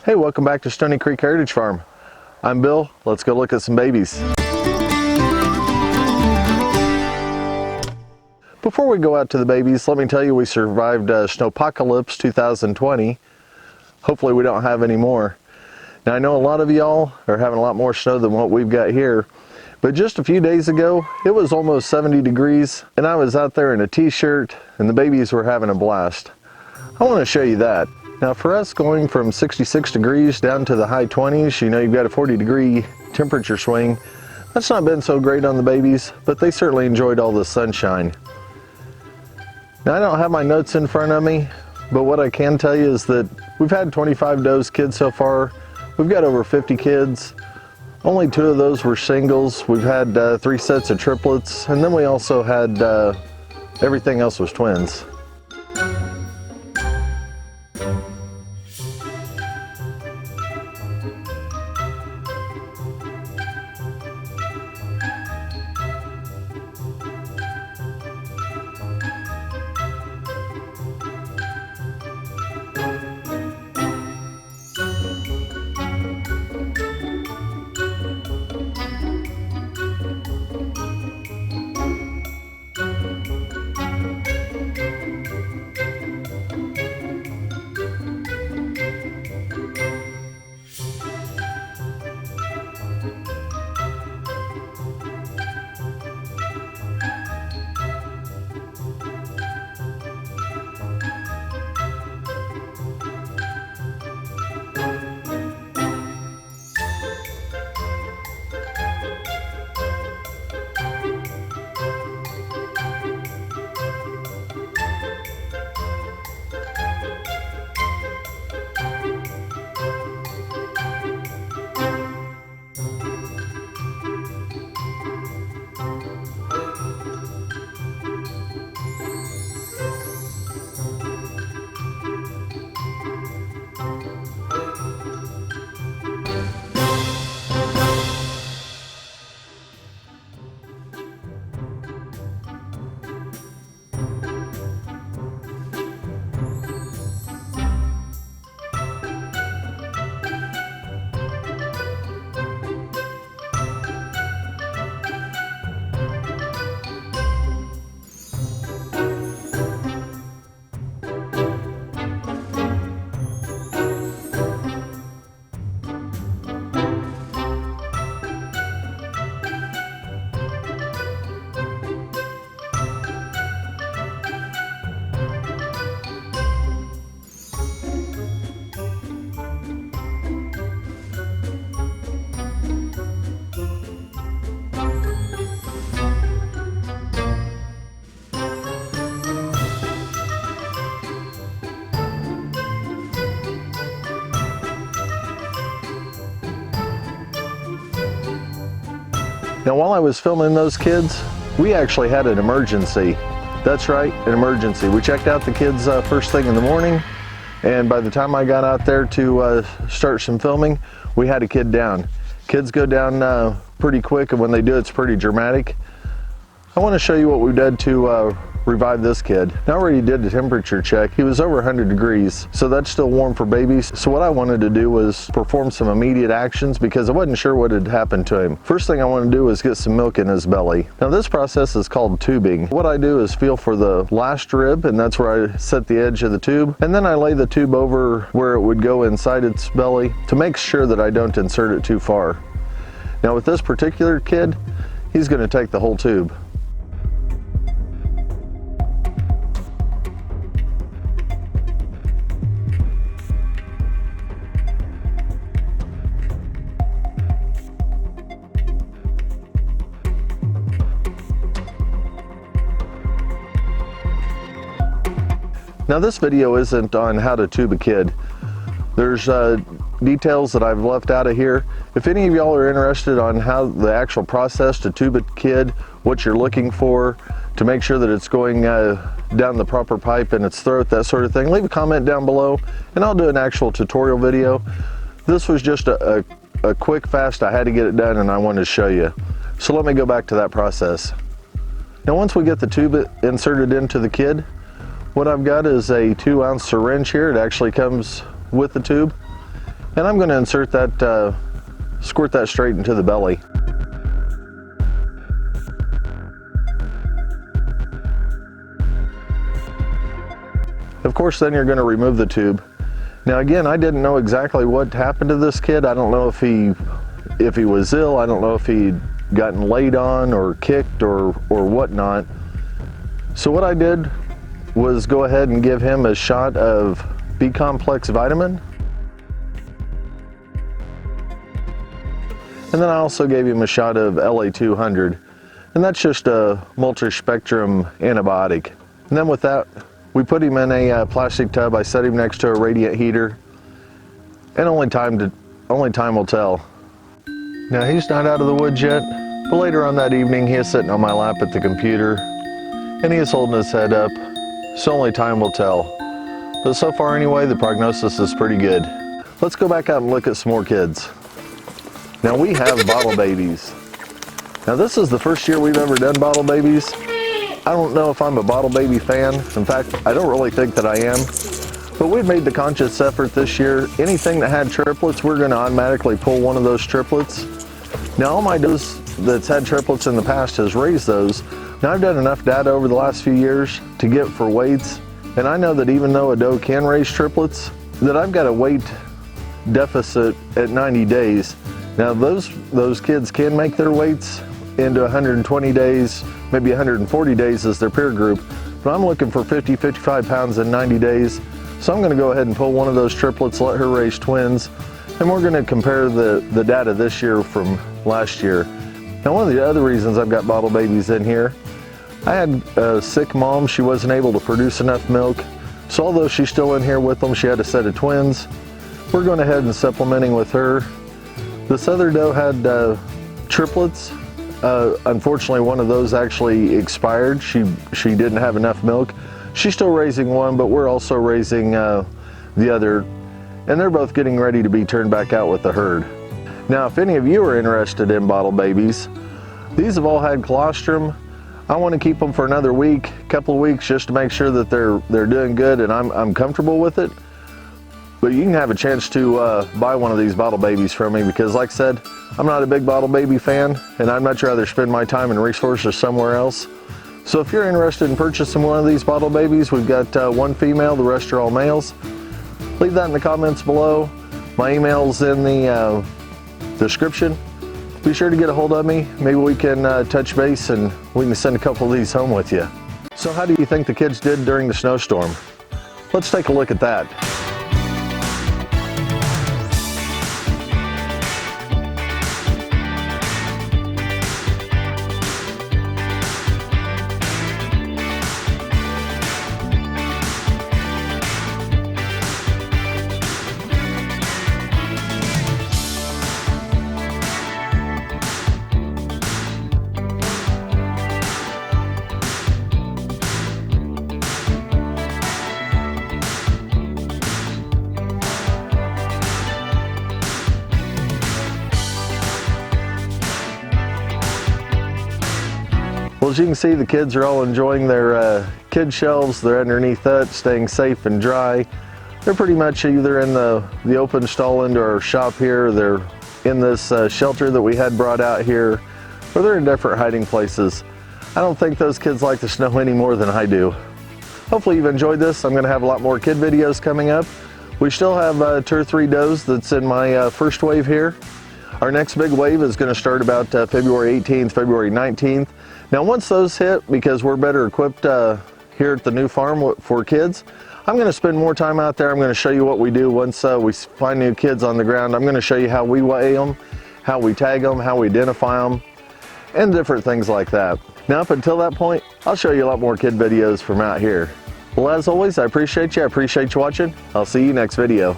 Hey, welcome back to Stoney Creek Heritage Farm. I'm Bill. Let's go look at some babies. Before we go out to the babies, let me tell you we survived Snowpocalypse 2020. Hopefully we don't have any more. Now I know a lot of y'all are having a lot more snow than what we've got here, but just a few days ago it was almost 70 degrees and I was out there in a t-shirt and the babies were having a blast. I want to show you that. Now for us, going from 66 degrees down to the high 20s, you know, you've got a 40-degree temperature swing. That's not been so great on the babies, but they certainly enjoyed all the sunshine. Now I don't have my notes in front of me, but what I can tell you is that we've had 25 does kids so far. We've got over 50 kids. Only 2 of those were singles. We've had 3 sets of triplets, and then we also had everything else was twins. Now while I was filming those kids, we actually had an emergency. That's right, an emergency. We checked out the kids first thing in the morning, and by the time I got out there to start some filming, we had a kid down. Kids go down pretty quick, and when they do, it's pretty dramatic. I want to show you what we did to revive this kid. I already did the temperature check. He was over 100 degrees, so that's still warm for babies. So what I wanted to do was perform some immediate actions because I wasn't sure what had happened to him. First thing I want to do is get some milk in his belly. Now this process is called tubing. What I do is feel for the last rib, and that's where I set the edge of the tube, and then I lay the tube over where it would go inside its belly to make sure that I don't insert it too far. Now with this particular kid, he's going to take the whole tube. Now this video isn't on how to tube a kid. There's details that I've left out of here. If any of y'all are interested on how the actual process to tube a kid, what you're looking for to make sure that it's going down the proper pipe in its throat, that sort of thing, leave a comment down below and I'll do an actual tutorial video. This was just a quick, fast, I had to get it done and I wanted to show you. So let me go back to that process. Now once we get the tube inserted into the kid, what I've got is a 2-ounce syringe here. It actually comes with the tube. And I'm going to insert that, squirt that straight into the belly. Of course, then you're going to remove the tube. Now again, I didn't know exactly what happened to this kid. I don't know if he was ill. I don't know if he'd gotten laid on or kicked or whatnot. So what I did was go ahead and give him a shot of B-complex vitamin. And then I also gave him a shot of LA-200. And that's just a multi-spectrum antibiotic. And then with that, we put him in a plastic tub. I set him next to a radiant heater. And only time will tell. Now he's not out of the woods yet, but later on that evening he is sitting on my lap at the computer and he is holding his head up, so only time will tell. But so far anyway, the prognosis is pretty good. Let's go back out and look at some more kids. Now we have bottle babies. Now this is the first year we've ever done bottle babies. I don't know if I'm a bottle baby fan. In fact, I don't really think that I am. But we've made the conscious effort this year. Anything that had triplets, we're going to automatically pull one of those triplets. Now all my does that's had triplets in the past has raised those. Now I've done enough data over the last few years to get for weights. And I know that even though a doe can raise triplets, that I've got a weight deficit at 90 days. Now those kids can make their weights into 120 days, maybe 140 days as their peer group. But I'm looking for 50, 55 pounds in 90 days. So I'm going to go ahead and pull one of those triplets, let her raise twins, and we're going to compare the data this year from last year. Now one of the other reasons I've got bottle babies in here, I had a sick mom. She wasn't able to produce enough milk. So although she's still in here with them, she had a set of twins. We're going ahead and supplementing with her. This other doe had triplets. Unfortunately, one of those actually expired. She didn't have enough milk. She's still raising one, but we're also raising the other, and they're both getting ready to be turned back out with the herd. Now, if any of you are interested in bottle babies, these have all had colostrum. I want to keep them for another week, couple of weeks, just to make sure that they're doing good and I'm comfortable with it. But you can have a chance to buy one of these bottle babies from me because, like I said, I'm not a big bottle baby fan, and I'd much rather spend my time and resources somewhere else. So if you're interested in purchasing one of these bottle babies, we've got one female, the rest are all males. Leave that in the comments below. My email's in the description. Be sure to get a hold of me. Maybe we can touch base and we can send a couple of these home with you. So how do you think the kids did during the snowstorm? Let's take a look at that. Well, as you can see, the kids are all enjoying their kid shelves. They're underneath that, staying safe and dry. They're pretty much either in the open stall into our shop here, they're in this shelter that we had brought out here, or they're in different hiding places. I don't think those kids like the snow any more than I do. Hopefully you've enjoyed this. I'm going to have a lot more kid videos coming up. We still have 2 or 3 does that's in my first wave here. Our next big wave is going to start about February 18th, February 19th. Now once those hit, because we're better equipped here at the new farm for kids, I'm going to spend more time out there. I'm going to show you what we do once we find new kids on the ground. I'm going to show you how we weigh them, how we tag them, how we identify them, and different things like that. Now up until that point, I'll show you a lot more kid videos from out here. Well, as always, I appreciate you watching. I'll see you next video.